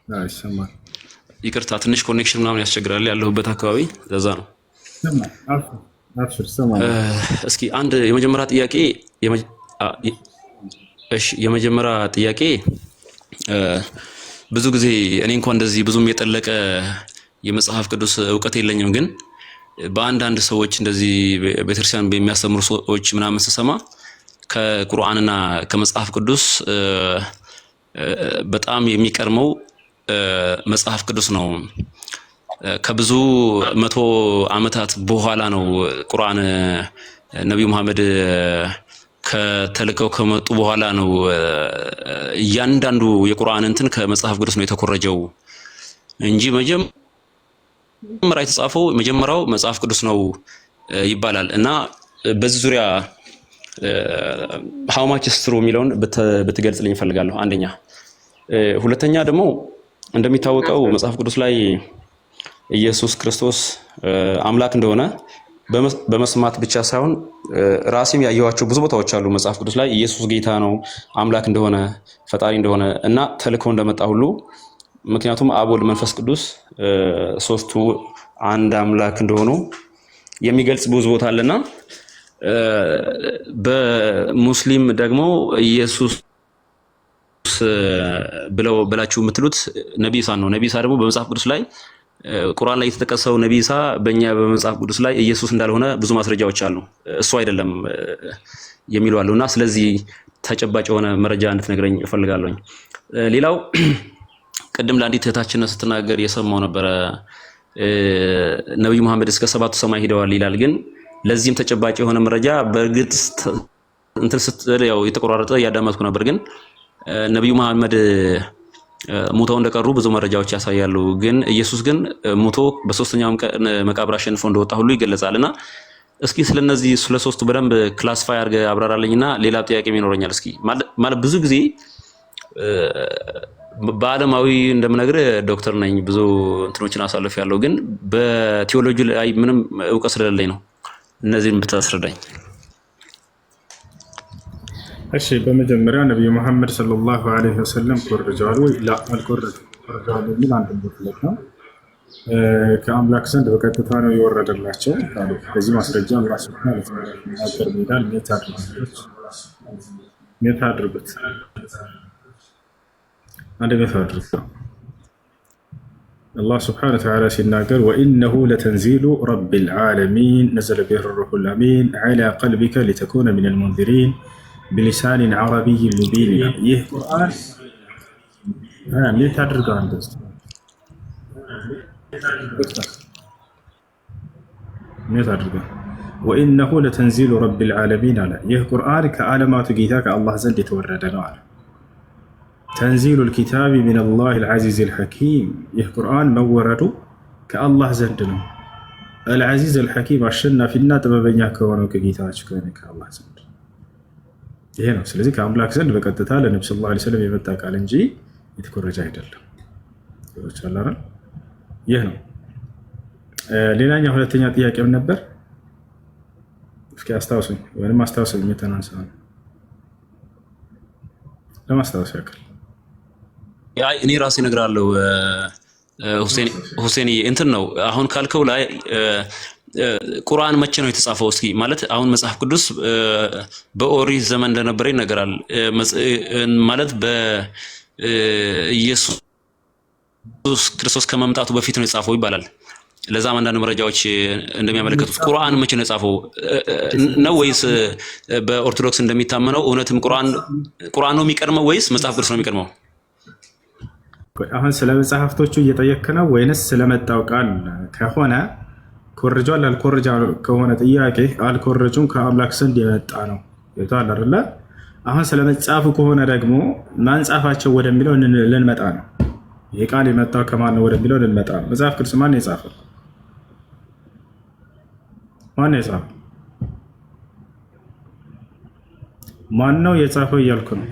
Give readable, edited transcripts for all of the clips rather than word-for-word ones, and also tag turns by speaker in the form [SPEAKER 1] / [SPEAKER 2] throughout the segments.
[SPEAKER 1] ይሰማል።
[SPEAKER 2] ይቅርታ ትንሽ ኮኔክሽን ምናምን ያስቸግራል ያለሁበት አካባቢ ለዛ ነው።
[SPEAKER 1] ይሰማል። አብሽር ይሰማል።
[SPEAKER 2] እስኪ አንድ የመጀመሪያ ጥያቄ እሺ የመጀመሪያ ጥያቄ ብዙ ጊዜ እኔ እንኳን እንደዚህ ብዙም የጠለቀ የመጽሐፍ ቅዱስ ዕውቀት የለኝም፣ ግን በአንዳንድ ሰዎች እንደዚህ ቤተክርስቲያን በሚያስተምሩ ሰዎች ምናምን ስሰማ ከቁርአንና ከመጽሐፍ ቅዱስ በጣም የሚቀርመው መጽሐፍ ቅዱስ ነው። ከብዙ መቶ ዓመታት በኋላ ነው ቁርአን ነብዩ መሐመድ ከተልከው ከመጡ በኋላ ነው እያንዳንዱ የቁርአን እንትን ከመጽሐፍ ቅዱስ ነው የተኮረጀው እንጂ መጀመሪያ የተጻፈው መጀመሪያው መጽሐፍ ቅዱስ ነው ይባላል። እና በዚህ ዙሪያ how much is true የሚለውን ብትገልጽልኝ እፈልጋለሁ። አንደኛ። ሁለተኛ ደግሞ እንደሚታወቀው መጽሐፍ ቅዱስ ላይ ኢየሱስ ክርስቶስ አምላክ እንደሆነ በመስማት ብቻ ሳይሆን ራሴም ያየኋቸው ብዙ ቦታዎች አሉ መጽሐፍ ቅዱስ ላይ ኢየሱስ ጌታ ነው፣ አምላክ እንደሆነ፣ ፈጣሪ እንደሆነ እና ተልኮ እንደመጣ ሁሉ ምክንያቱም አብ ወልድ መንፈስ ቅዱስ ሶስቱ አንድ አምላክ እንደሆኑ የሚገልጽ ብዙ ቦታ አለና በሙስሊም ደግሞ ኢየሱስ ብላችሁ የምትሉት ነብይ ኢሳ ነው። ነብይ ኢሳ ደግሞ በመጽሐፍ ቅዱስ ላይ ቁርአን ላይ የተጠቀሰው ነብይ ኢሳ በእኛ በመጽሐፍ ቅዱስ ላይ ኢየሱስ እንዳልሆነ ብዙ ማስረጃዎች አሉ። እሱ አይደለም የሚሉ አሉና ስለዚህ ተጨባጭ የሆነ መረጃ እንድትነግረኝ እፈልጋለሁኝ። ሌላው ቅድም ለአንዲት እህታችን ስትናገር የሰማው ነበረ ነብዩ መሐመድ እስከ ሰባቱ ሰማይ ሄደዋል ይላል። ግን ለዚህም ተጨባጭ የሆነ መረጃ በእርግጥ እንትን ስትል ያው የተቆራረጠ ያዳመጥኩ ነበር። ግን ነብዩ መሐመድ ሙተው እንደቀሩ ብዙ መረጃዎች ያሳያሉ። ግን ኢየሱስ ግን ሙቶ በሶስተኛው ቀን መቃብር አሸንፎ እንደወጣ ሁሉ ይገለጻልና እስኪ ስለነዚህ ስለሶስቱ በደንብ ክላሲፋይ አድርገህ አብራራለኝና ሌላ ጥያቄም ይኖረኛል። እስኪ ማለት ብዙ ጊዜ በዓለማዊ እንደምነግርህ ዶክተር ነኝ፣ ብዙ እንትኖችን አሳልፌያለሁ። ግን በቲዮሎጂ ላይ ምንም ዕውቀት ስለሌለኝ ነው እነዚህን ብታስረዳኝ።
[SPEAKER 1] እሺ በመጀመሪያ ነብዩ መሐመድ ሰለላሁ ዐለይሂ ወሰለም ኮርጀዋል ወይ? ላ አልኮረጁም። ኮርጀዋል የሚል አንድ ቦታ ነው። ከአምላክ ዘንድ በቀጥታ ነው የወረደላቸው። በዚህ ማስረጃ አላህ ሱብሓነሁ ወተዓላ ሲናገር ሜዳል ሜታ አድርጉት አንድ ሜታ አድርጉት። አላህ ሱብሓነሁ ወተዓላ ሲናገር ወኢነሁ ለተንዚሉ ረቢል ዓለሚን ነዘለ ቢሂ ሩሑል አሚን ዐላ ቀልቢከ ሊተኩነ ሚነል ሙንዚሪን بلسان عربي مبين. ይህ ቁርአን እንዴት አድርገው አንተስ እንዴት አድርገው ወኢነሁ ለተንዚሉ ረቢል ዓለሚን አለ። ይህ ቁርአን ከዓለማቱ ጌታ ከአላህ ዘንድ የተወረደ ነው አለ። ተንዚሉል ኪታቢ ሚነላሂል ዐዚዚል ሐኪም። ይህ ቁርአን መወረዱ ከአላህ ዘንድ ነው። አልዐዚዝ አልሐኪም አሸናፊና ጥበበኛ ከሆነው ከጌታችን ከአላህ ዘንድ ይሄ ነው። ስለዚህ ከአምላክ ዘንድ በቀጥታ ለነብዩ ሰለላሁ ዐለይሂ ወሰለም የመጣ ቃል እንጂ የተኮረጀ አይደለም። ይወቻላራ ይሄ ነው። ሌላኛው ሁለተኛ ጥያቄ ምን ነበር? እስኪ አስታውሱኝ፣ ወይንም አስታውሱኝ። የተናንሳ ለማስታወስ ያክል
[SPEAKER 2] እኔ ራሴ እነግራለሁ። ሁሴን እንትን ነው አሁን ካልከው ላይ ቁርአን መቼ ነው የተጻፈው? እስኪ ማለት አሁን መጽሐፍ ቅዱስ በኦሪት ዘመን እንደነበረ ይነገራል። ማለት በኢየሱስ ክርስቶስ ከመምጣቱ በፊት ነው የጻፈው ይባላል። ለዛም አንዳንድ መረጃዎች እንደሚያመለክቱት ቁርአን መቼ ነው የጻፈው ነው? ወይስ በኦርቶዶክስ እንደሚታመነው እውነትም ቁርአን ነው የሚቀድመው ወይስ መጽሐፍ ቅዱስ ነው የሚቀድመው?
[SPEAKER 1] አሁን ስለ መጽሐፍቶቹ እየጠየክ ነው ወይንስ ስለመጣው ቃል ከሆነ ኮርጇል አልኮርጃ ከሆነ ጥያቄ አልኮርጁም ከአምላክ ዘንድ የመጣ ነው ይታል አይደለ? አሁን ስለመጻፉ ከሆነ ደግሞ ማንጻፋቸው ወደሚለው ልንመጣ ነው። ይሄ ቃል የመጣው ከማን ነው ወደሚለው ልንመጣ ነው። መጽሐፍ ቅዱስ ማን ነው የጻፈው? ማን ነው የጻፈው? ማን ነው የጻፈው እያልኩ ነው።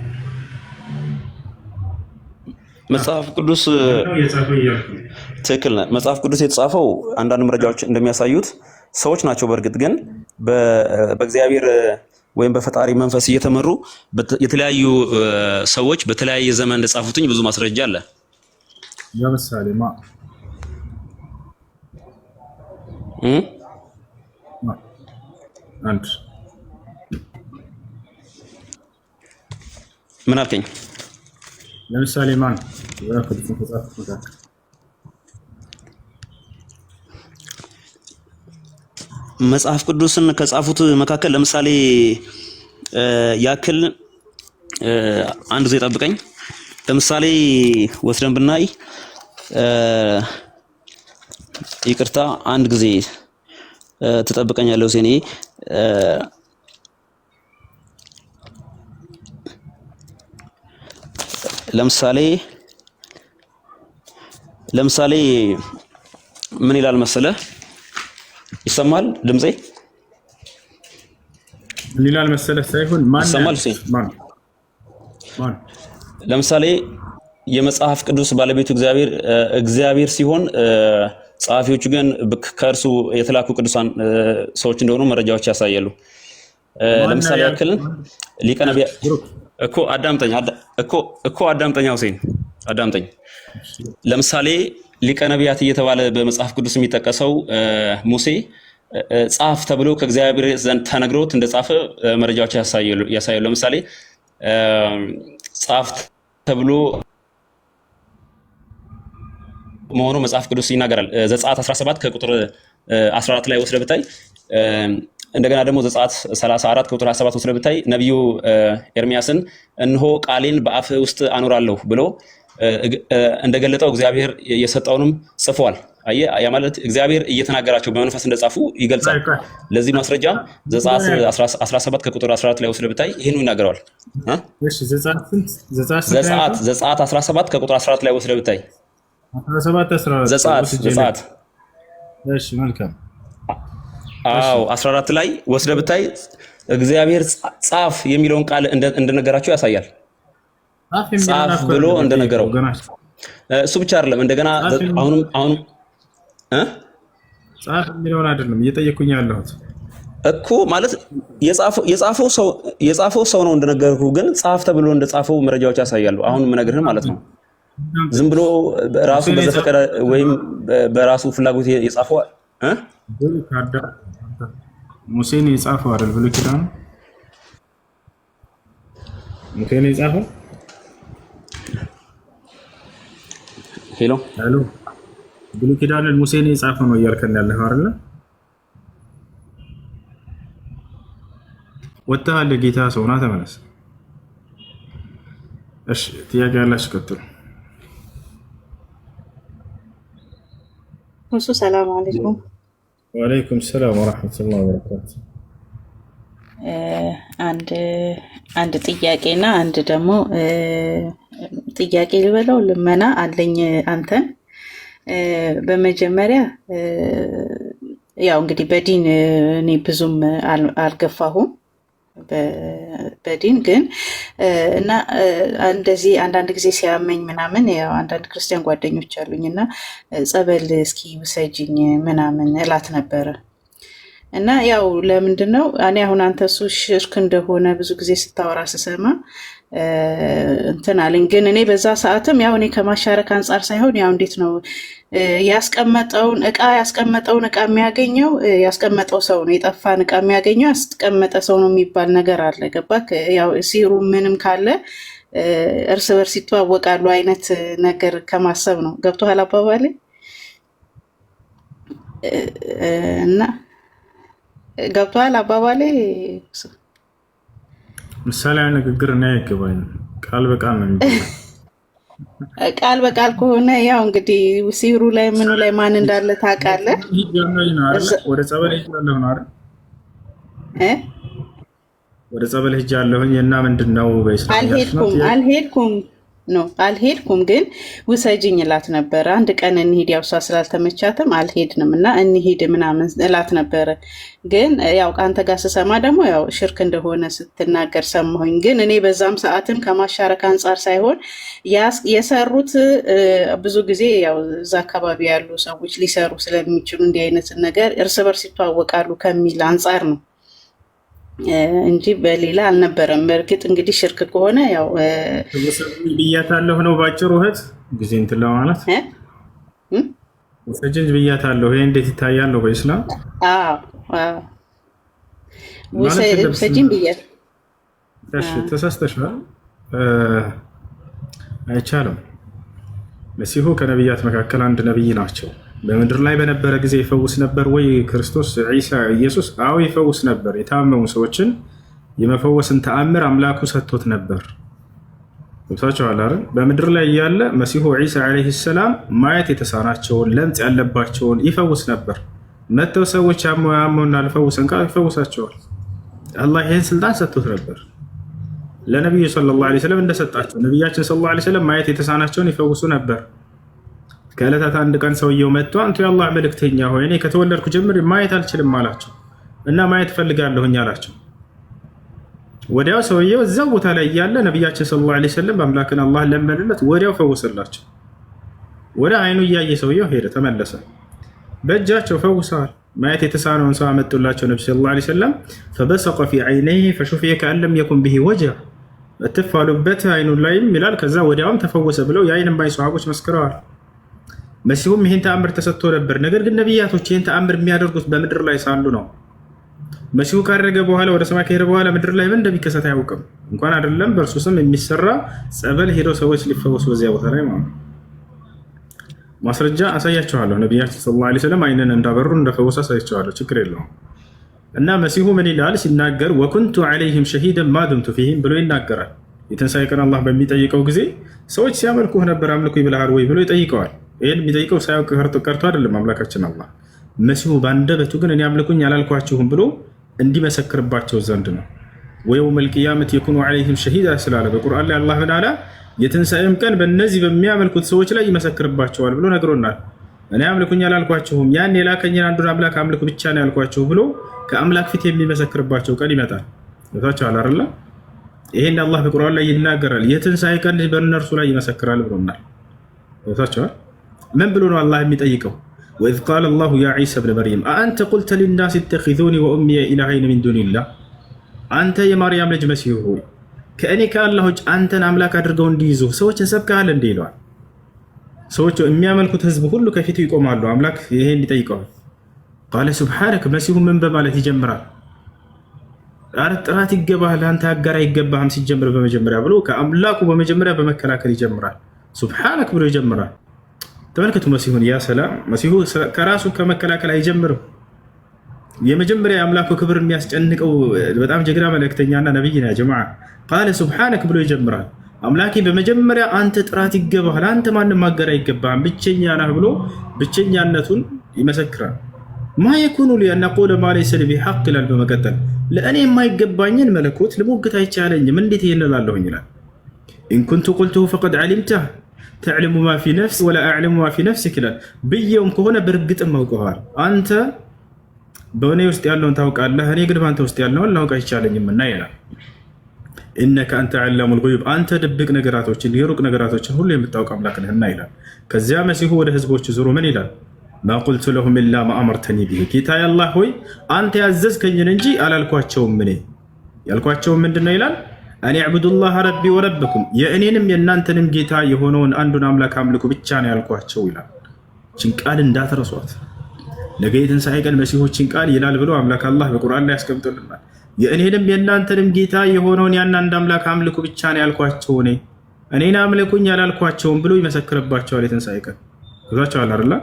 [SPEAKER 2] መጽሐፍ ቅዱስ ትክክል ነው። መጽሐፍ ቅዱስ የተጻፈው አንዳንድ መረጃዎች እንደሚያሳዩት ሰዎች ናቸው። በእርግጥ ግን በእግዚአብሔር ወይም በፈጣሪ መንፈስ እየተመሩ የተለያዩ ሰዎች በተለያየ ዘመን እንደጻፉትኝ ብዙ ማስረጃ አለ።
[SPEAKER 1] ለምሳሌ አንድ
[SPEAKER 2] ምን አልከኝ?
[SPEAKER 1] ለምሳሌ ማን
[SPEAKER 2] መጽሐፍ ቅዱስን ከጻፉት መካከል ለምሳሌ ያክል አንድ ጊዜ ጠብቀኝ። ለምሳሌ ወስደን ብናይ ይቅርታ አንድ ጊዜ ትጠብቀኛለህ ሁሴኔ። ለምሳሌ ምን ይላል መሰለህ? ይሰማል ድምጼ?
[SPEAKER 1] ምን ይላል መሰለህ ሳይሆን ማን
[SPEAKER 2] ይሰማል? ለምሳሌ የመጽሐፍ ቅዱስ ባለቤቱ እግዚአብሔር ሲሆን ጸሐፊዎቹ ግን ከእርሱ የተላኩ ቅዱሳን ሰዎች እንደሆኑ መረጃዎች ያሳያሉ። ለምሳሌ ያክል ሊቀ ነቢያት እኮ አዳምጠኝ ሁሴን አዳምጠኝ። ለምሳሌ ሊቀ ነቢያት እየተባለ በመጽሐፍ ቅዱስ የሚጠቀሰው ሙሴ ጻፍ ተብሎ ከእግዚአብሔር ዘንድ ተነግሮት እንደጻፈ መረጃዎች ያሳያሉ። ለምሳሌ ጻፍ ተብሎ መሆኑ መጽሐፍ ቅዱስ ይናገራል። ዘጸአት 17 ከቁጥር 14 ላይ ወስደህ ብታይ፣ እንደገና ደግሞ ዘጸአት 34 ከቁጥር 27 ወስደህ ብታይ ነቢዩ ኤርሚያስን እነሆ ቃሌን በአፍህ ውስጥ አኖራለሁ ብሎ እንደገለጠው እግዚአብሔር የሰጠውንም ጽፏል። አየህ፣ ያ ማለት እግዚአብሔር እየተናገራቸው በመንፈስ እንደጻፉ ይገልጻል። ለዚህ ማስረጃ ዘጸአት 17 ከቁጥር 14 ላይ ወስደህ ብታይ ይሄን ይናገራል። ዘጸአት 17 ከቁጥር 14 ላይ ወስደህ ብታይ ዘጸአት
[SPEAKER 1] እሺ መልካም።
[SPEAKER 2] አዎ 14 ላይ ወስደህ ብታይ እግዚአብሔር ጻፍ የሚለውን ቃል እንደነገራቸው ያሳያል። ጻፍ ብሎ እንደነገረው እሱ ብቻ አይደለም። እንደገና አሁንም
[SPEAKER 1] ጻፍ የሚለውን አይደለም እየጠየኩኝ ያለሁት
[SPEAKER 2] እኮ ማለት የጻፈው ሰው ነው እንደነገርኩህ፣ ግን ጻፍ ተብሎ እንደጻፈው መረጃዎች ያሳያሉ። አሁን የምነግርህ ማለት ነው። ዝም ብሎ ራሱ በዘፈቀደ ወይም በራሱ ፍላጎት የጻፈው
[SPEAKER 1] ሙሴን የጻፈው አይደል? ብሉይ ኪዳን ሙሴን የጻፈው
[SPEAKER 2] ሄሎ
[SPEAKER 1] ብሉይ ኪዳንን ሙሴን የጻፈው ነው እያልከን ያለህ አይደል? ወጣህ ጌታ ሰውና ተመለስ። እሺ ጥያቄ ያላችሁ ቀጥሉ።
[SPEAKER 3] ሰላም አለይኩም።
[SPEAKER 1] ወአለይኩም ሰላም ወራህመቱላሂ ወበረካቱ።
[SPEAKER 3] አንድ ጥያቄና አንድ ደግሞ ጥያቄ ልበለው ልመና አለኝ አንተን። በመጀመሪያ ያው እንግዲህ በዲን እኔ ብዙም አልገፋሁም በዲን ግን እና እንደዚህ አንዳንድ ጊዜ ሲያመኝ ምናምን ያው አንዳንድ ክርስቲያን ጓደኞች አሉኝ እና ጸበል እስኪ ውሰጂኝ ምናምን እላት ነበረ። እና ያው ለምንድን ነው እኔ አሁን አንተ እሱ ሽርክ እንደሆነ ብዙ ጊዜ ስታወራ ስሰማ እንትን አለኝ። ግን እኔ በዛ ሰዓትም ያው እኔ ከማሻረክ አንጻር ሳይሆን ያው እንዴት ነው ያስቀመጠውን እቃ የሚያገኘው ያስቀመጠው ሰው ነው። የጠፋን እቃ የሚያገኘው ያስቀመጠ ሰው ነው የሚባል ነገር አለ። ገባክ? ያው ሲሩ ምንም ካለ እርስ በርስ ይተዋወቃሉ አይነት ነገር ከማሰብ ነው። ገብቶሃል አባባሌ? እና ገብቶሃል አባባሌ?
[SPEAKER 1] ምሳሌ ንግግር እና ይገባኝ ቃል በቃል ነው የሚባለው።
[SPEAKER 3] ቃል በቃል ከሆነ ያው እንግዲህ ሲሩ ላይ ምኑ ላይ ማን እንዳለ ታውቃለህ።
[SPEAKER 1] ወደ ጸበል ሄጃለሁ ነው አይደል? ወደ ጸበል ሄጃለሁኝ እና ምንድነው አልሄድኩም ግን ውሰጂኝ እላት ነበረ። አንድ ቀን እንሂድ ያው እሷ ስላልተመቻትም አልሄድንም እና እንሂድ ምናምን እላት ነበረ። ግን ያው ከአንተ ጋር ስሰማ ደግሞ ያው ሽርክ እንደሆነ ስትናገር ሰማሁኝ። ግን እኔ በዛም ሰዓትም ከማሻረክ አንጻር ሳይሆን የሰሩት ብዙ ጊዜ ያው እዛ አካባቢ ያሉ ሰዎች ሊሰሩ ስለሚችሉ እንዲህ አይነት ነገር እርስ በርስ ይተዋወቃሉ ከሚል አንጻር ነው
[SPEAKER 3] እንጂ በሌላ አልነበረም። በእርግጥ እንግዲህ ሽርክ ከሆነ ያው
[SPEAKER 1] ብያታለሁ ነው ባጭሩ። እህት ጊዜ እንትን ለማለት ሰጅንጅ ብያታለሁ። ይሄ እንዴት ይታያል ነው በኢስላም?
[SPEAKER 3] ሰጅን ብያት።
[SPEAKER 1] እሺ ተሳስተሻል። አይቻልም። መሲሁ ከነቢያት መካከል አንድ ነቢይ ናቸው። በምድር ላይ በነበረ ጊዜ ይፈውስ ነበር ወይ ክርስቶስ ዒሳ ኢየሱስ? አዎ ይፈውስ ነበር። የታመሙ ሰዎችን የመፈወስን ተአምር አምላኩ ሰጥቶት ነበር። ገብታችኋል አይደል? በምድር ላይ እያለ መሲሁ ዒሳ ዓለይሂ ሰላም ማየት የተሳናቸውን ለምጽ ያለባቸውን ይፈውስ ነበር። መተው ሰዎች ያመውና አልፈውሰን ቃል ይፈውሳቸዋል። አላህ ይህን ስልጣን ሰጥቶት ነበር ለነቢዩ ሰለላሁ ዐለይሂ ወሰለም እንደሰጣቸው። ነቢያችን ሰለላሁ ዐለይሂ ወሰለም ማየት የተሳናቸውን ይፈውሱ ነበር። ከዕለታት አንድ ቀን ሰውየው መጥቶ አንቱ የአላህ መልእክተኛ ሆይ እኔ ከተወለድኩ ጀምር ማየት አልችልም አላቸው እና ማየት ፈልጋለሁኝ አላቸው። ወዲያው ሰውየው እዛው ቦታ ላይ እያለ ነቢያችን ሰለላሁ ዐለይሂ ወሰለም በአምላክን አላህ ለመኑለት፣ ወዲያው ፈውሰላቸው። ወደ አይኑ እያየ ሰውየው ሄደ፣ ተመለሰ። በእጃቸው ፈውሰዋል። ማየት የተሳነውን ሰው አመጡላቸው ነቢ ሰለላሁ ዐለይሂ ወሰለም። ፈበሰቀ ፊ ዐይነይሂ ፈሹፊየ ከአን ለም የኩን ቢሂ ወጅዕ፣ እትፋሉበት አይኑ ላይም ይላል። ከዛ ወዲያውም ተፈወሰ ብለው የአይን እማኝ ሰሃቦች መስክረዋል። መሲሁም ይህን ተአምር ተሰጥቶ ነበር። ነገር ግን ነቢያቶች ይህን ተአምር የሚያደርጉት በምድር ላይ ሳሉ ነው። መሲሁ ካደረገ በኋላ ወደ ሰማይ ከሄደ በኋላ ምድር ላይ ምን እንደሚከሰት አያውቅም። እንኳን አይደለም በእርሱ ስም የሚሰራ ጸበል ሄደው ሰዎች ሊፈወሱ በዚያ ቦታ ላይ ማለት ነው። ማስረጃ አሳያቸዋለሁ። ነቢያችን ሰለላሁ ዐለይሂ ወሰለም አይንን እንዳበሩ እንደፈወሱ አሳያቸዋለሁ። ችግር የለውም። እና መሲሁ ምን ይላል ሲናገር ወኩንቱ ዐለይሂም ሸሂደን ማ ዱምቱ ፊሂም ብሎ ይናገራል። የትንሣኤ ቀን አላህ በሚጠይቀው ጊዜ ሰዎች ሲያመልኩህ ነበር አምልኩ ይብልሃል ወይ ብሎ ይጠይቀዋል። ይህን የሚጠይቀው ሳያውቅ ቀርቶ አይደለም አምላካችን አላህ። መሲሁ በአንደበቱ ግን እኔ አምልኩኝ አላልኳችሁም ብሎ እንዲመሰክርባቸው ዘንድ ነው። ወየውመል ቂያመት የኩኑ ዐለይሂም ሸሂዳ ስላለ በቁርአን ላይ አላህ ምን አለ? የትንሣኤም ቀን በእነዚህ በሚያመልኩት ሰዎች ላይ ይመሰክርባቸዋል ብሎ ነግሮናል። እኔ አምልኩኝ አላልኳችሁም ያን የላከኝን አንዱን አምላክ አምልኩ ብቻ ነው ያልኳችሁ ብሎ ከአምላክ ፊት የሚመሰክርባቸው ቀን ይመጣል። ታቸዋል አይደለ? ይሄን አላህ በቁርአን ላይ ይናገራል። የትንሣኤ ቀን በእነርሱ ላይ ይመሰክራል ብሎናል። ታቸዋል ምን ብሎ ነው አላህ የሚጠይቀው? ወኢዝ ቃለ አላሁ ያ ዒሳ ብነ መርየም አአንተ ቁልተ ሊናስ ኢተኺዙኒ ወኡሚየ ኢላሀይን ሚን ዱኒላህ፣ አንተ የማርያም ልጅ መሲሁ ሆይ ከእኔ ከአላህ ውጭ አንተን አምላክ አድርገው እንዲይዙ ሰዎችን ሰብከሃል እንዲህ ይለዋል። ሰዎች የሚያመልኩት ህዝብ ሁሉ ከፊቱ ይቆማሉ። አምላክ ይሄን ይጠይቀዋል። ቃለ ሱብሓነከ፣ መሲሁ ምን በማለት ይጀምራል? ኧረ ጥራት ይገባሃል፣ አንተ አጋር አይገባህም ሲጀምር በመጀመሪያ ብሎ ከአምላኩ በመጀመሪያ በመከላከል ይጀምራል። ሱብሓነከ ብሎ ይጀምራል። ተመልከቱ መሲሁን፣ ያ ሰላም። መሲሁ ከራሱ ከመከላከል አይጀምርም። የመጀመሪያ የአምላኩ ክብር የሚያስጨንቀው በጣም ጀግና መልእክተኛና ነቢይ ነው። ጀማዓ ቃለ ሱብሓነከ ብሎ ይጀምራል። አምላኬ በመጀመሪያ አንተ ጥራት ይገባሃል፣ አንተ ማንም ማገር አይገባህም፣ ብቸኛ ነህ ብሎ ብቸኛነቱን ይመሰክራል። ማ የኩኑ ሊ አን አቁለ ማ ለይሰ ሊ ቢሐቅ ይላል። በመቀጠል ለእኔ የማይገባኝን መለኮት ልሞግት አይቻለኝም፣ እንዴት ይሄን እላለሁኝ ይላል። ኢን ኩንቱ ቁልቱሁ ፈቀድ ዐሊምተህ ተዕልሙ ማ ፊ ነፍስ ወላ አዕለሙ ማ ፊ ነፍሲክ ይላል። ብዬውም ከሆነ በእርግጥም አውቀዋል። አንተ በእኔ ውስጥ ያለውን ታውቃለህ፣ እኔ ግን በአንተ ውስጥ ያለውን ላውቅ አይቻለኝምና ይላል። ኢነከ አንተ ዐላሙል ጉዩብ፣ አንተ ድብቅ ነገራቶችን የሩቅ ነገራቶችን ሁሉ የምታውቅ አምላክ ነህና ይላል። ከዚያ መሲሁ ወደ ህዝቦች ዙሮ ምን ይላል? ማ ቁልቱ ለሁም ኢላ ማ አመርተኒ ቢሂ፣ ጌታዬ አላህ ሆይ አንተ ያዘዝከኝን እንጂ አላልኳቸውም። እኔ ያልኳቸውም ምንድን ነው ይላል? አን ዕቡዱላህ ረቢ ወረበኩም፣ የእኔንም የእናንተንም ጌታ የሆነውን አንዱን አምላክ አምልኩ ብቻ ነው ያልኳቸው ይላል። ችን ቃል እንዳትረሷት። ነገ የትንሣኤ ቀን መሲሆችን ቃል ይላል ብሎ አምላክ አላህ በቁርአን ላይ ያስቀምጦልናል። የእኔንም የእናንተንም ጌታ የሆነውን ያን አንድ አምላክ አምልኩ ብቻ ነው ያልኳቸው፣ እኔን አምልኩኝ ያላልኳቸውም ብሎ ይመሰክርባቸዋል የትንሣኤ ቀን። ዛቸዋል አይደል?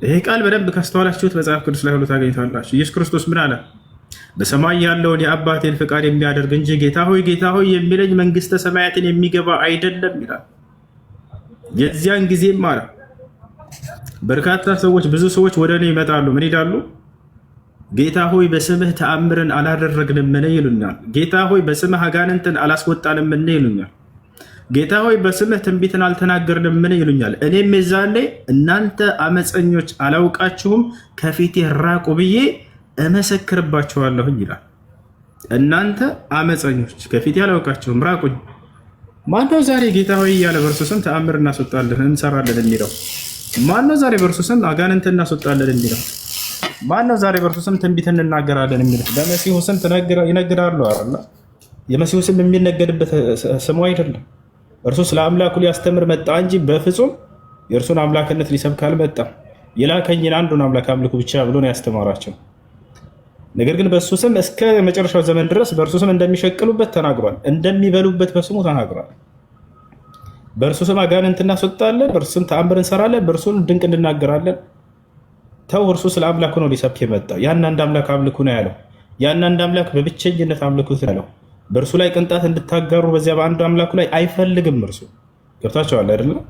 [SPEAKER 1] ይሄ ቃል በደንብ ካስተዋላችሁት መጽሐፍ ቅዱስ ላይ ሁሉ ታገኝታላችሁ። ኢየሱስ ክርስቶስ ምን አለ? በሰማይ ያለውን የአባቴን ፍቃድ የሚያደርግ እንጂ ጌታ ሆይ የሚለኝ መንግስተ ሰማያትን የሚገባ አይደለም ይላል። የዚያን ጊዜም አለ በርካታ ሰዎች ብዙ ሰዎች ወደ እኔ ይመጣሉ። ምን ይላሉ? ጌታ ሆይ በስምህ ተአምርን አላደረግንምን ይሉኛል። ጌታ ሆይ በስምህ አጋንንትን አላስወጣንምን ይሉኛል። ጌታ ሆይ በስምህ ትንቢትን አልተናገርንምን ይሉኛል። እኔም የዛኔ እናንተ አመፀኞች አላውቃችሁም ከፊቴ ራቁ ብዬ እመሰክርባችኋለሁኝ ይላል። እናንተ አመፀኞች ከፊቴ አላውቃችሁም ራቁኝ። ማነው ዛሬ ጌታ ሆይ እያለ በእርሱ ስም ተአምር እናስወጣለን እንሰራለን የሚለው? ማነው ዛሬ በእርሱ ስም አጋንንት እናስወጣለን የሚለው? ማነው ዛሬ በእርሱ ስም ትንቢት እንናገራለን የሚሉት? በመሲሁ ስም ይነግዳሉ አይደል? የመሲሁ ስም የሚነገድበት ስሙ አይደለም። እርሱ ስለ አምላኩ ሊያስተምር መጣ እንጂ በፍጹም የእርሱን አምላክነት ሊሰብክ አልመጣም። የላከኝን አንዱን አምላክ አምልኩ ብቻ ብሎ ነው ያስተማራቸው። ነገር ግን በእሱ ስም እስከ መጨረሻው ዘመን ድረስ በእርሱ ስም እንደሚሸቅሉበት ተናግሯል። እንደሚበሉበት በስሙ ተናግሯል። በእርሱ ስም አጋንንት እናስወጣለን፣ በእርሱ ስም ተአምር እንሰራለን፣ በእርሱ ድንቅ እንናገራለን። ተው፣ እርሱ ስለ አምላኩ ነው ሊሰብክ የመጣው። ያን አንድ አምላክ አምልኩ ነው ያለው። ያን አንድ አምላክ በብቸኝነት አምልኩት ያለው። በእርሱ ላይ ቅንጣት እንድታጋሩ በዚያ በአንድ አምላኩ ላይ አይፈልግም። እርሱ ገብታችኋል አይደለም?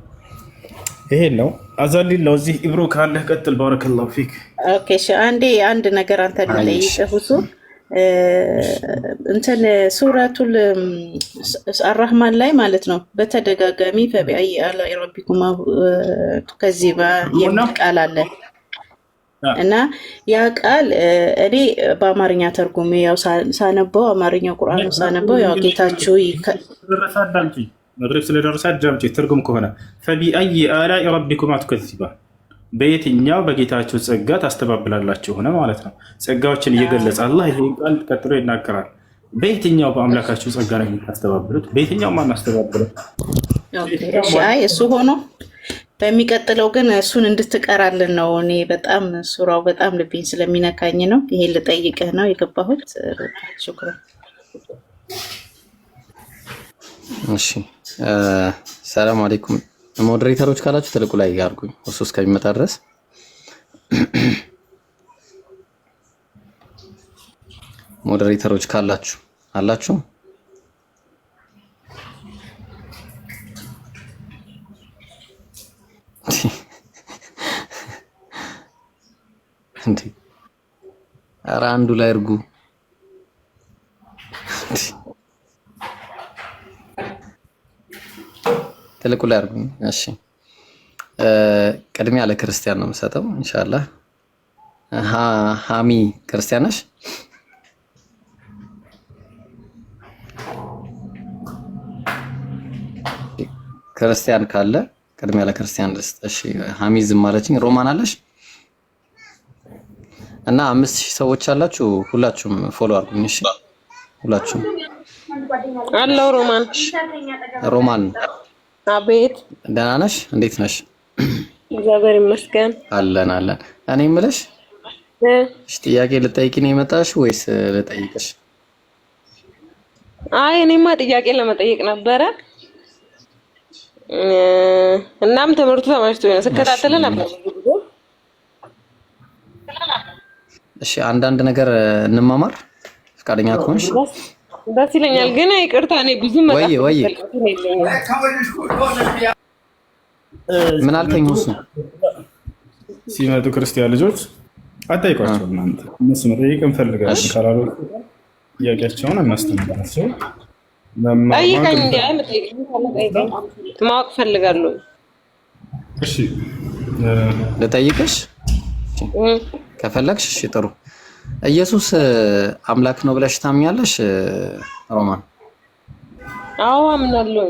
[SPEAKER 1] ይሄን ነው አዛሊል ነው። እዚህ ኢብሮ ካለህ ቀጥል። ባረከላሁ ፊክ። ኦኬ እሺ፣ አንድ ነገር አንተ ልጠይቅህ ሁሱ እንትን ሱረቱል አርራህማን ላይ ማለት ነው በተደጋጋሚ ፈቢአይ አላኢ ረቢኩማ ከዚባ የሚል ቃል አለ እና ያ ቃል እኔ በአማርኛ ተርጉሜ ያው ሳነበው አማርኛ ቁርአን ሳነበው ያው ጌታችሁ መድረክ ስለደረሰ አዳምጪ። ትርጉም ከሆነ ፈቢአይ አላኢ ረቢኩማ ትከዚባን፣ በየትኛው በጌታችሁ ጸጋ ታስተባብላላችሁ ሆነ ማለት ነው። ጸጋዎችን እየገለጸ አላህ ይሄን ቃል ቀጥሎ ይናገራል። በየትኛው በአምላካችሁ ጸጋ ነው የምታስተባብሉት? በየትኛው ማን አስተባብለው? አይ እሱ ሆኖ በሚቀጥለው ግን እሱን እንድትቀራልን ነው። እኔ በጣም ሱራው በጣም ልቤን ስለሚነካኝ ነው ይሄን ልጠይቅህ ነው የገባሁት። ሹክራን።
[SPEAKER 4] እሺ ሰላም አለይኩም። ሞዴሬተሮች ካላችሁ ትልቁ ላይ ያርጉኝ እሱ እስከሚመጣ ድረስ። ሞዴሬተሮች ካላችሁ አላችሁ? እንዴ ኧረ አንዱ ላይ እርጉ። ትልቁ ላይ አርጉ። እሺ ቅድሚያ ለክርስቲያን ነው የምሰጠው ኢንሻአላህ። ሃሚ ክርስቲያን ነሽ? ክርስቲያን ካለ ቅድሚያ ለክርስቲያን ልስጥ። እሺ ሃሚ ዝም ማለችኝ። ሮማን አለሽ? እና 5000 ሰዎች አላችሁ። ሁላችሁም ፎሎ አርጉኝ። እሺ ሁላችሁም
[SPEAKER 5] አለው።
[SPEAKER 4] ሮማን
[SPEAKER 5] አቤት።
[SPEAKER 4] ደህና ነሽ? እንዴት ነሽ?
[SPEAKER 5] እግዚአብሔር ይመስገን።
[SPEAKER 4] አለን። እኔ የምልሽ እሺ ጥያቄ ልጠይቂ ነው የመጣሽ ወይስ ልጠይቅሽ?
[SPEAKER 5] አይ እኔማ ጥያቄ ለመጠየቅ ነበረ። እናም ትምህርቱ ተመችቶኝ ነው ስከታተል ነበር።
[SPEAKER 4] እሺ አንዳንድ ነገር እንማማር ፈቃደኛ ከሆንሽ
[SPEAKER 5] ደስ ይለኛል። ግን ይቅርታ እኔ ብዙ
[SPEAKER 4] ምን አልከኝ? እሱ
[SPEAKER 1] ሲመጡ ክርስቲያን ልጆች አጠይቋቸው። እናንተ እነሱ መጠየቅ እንፈልጋለን ካላሉ ጥያቄያቸውን እናስተምራቸው።
[SPEAKER 5] ጠይቀኝ። ማወቅ ፈልጋለሁ።
[SPEAKER 1] እሺ
[SPEAKER 4] ልጠይቅሽ ከፈለግሽ? እሺ ጥሩ። ኢየሱስ አምላክ ነው ብለሽ ታምኛለሽ ሮማን?
[SPEAKER 5] አዎ አምናለሁ።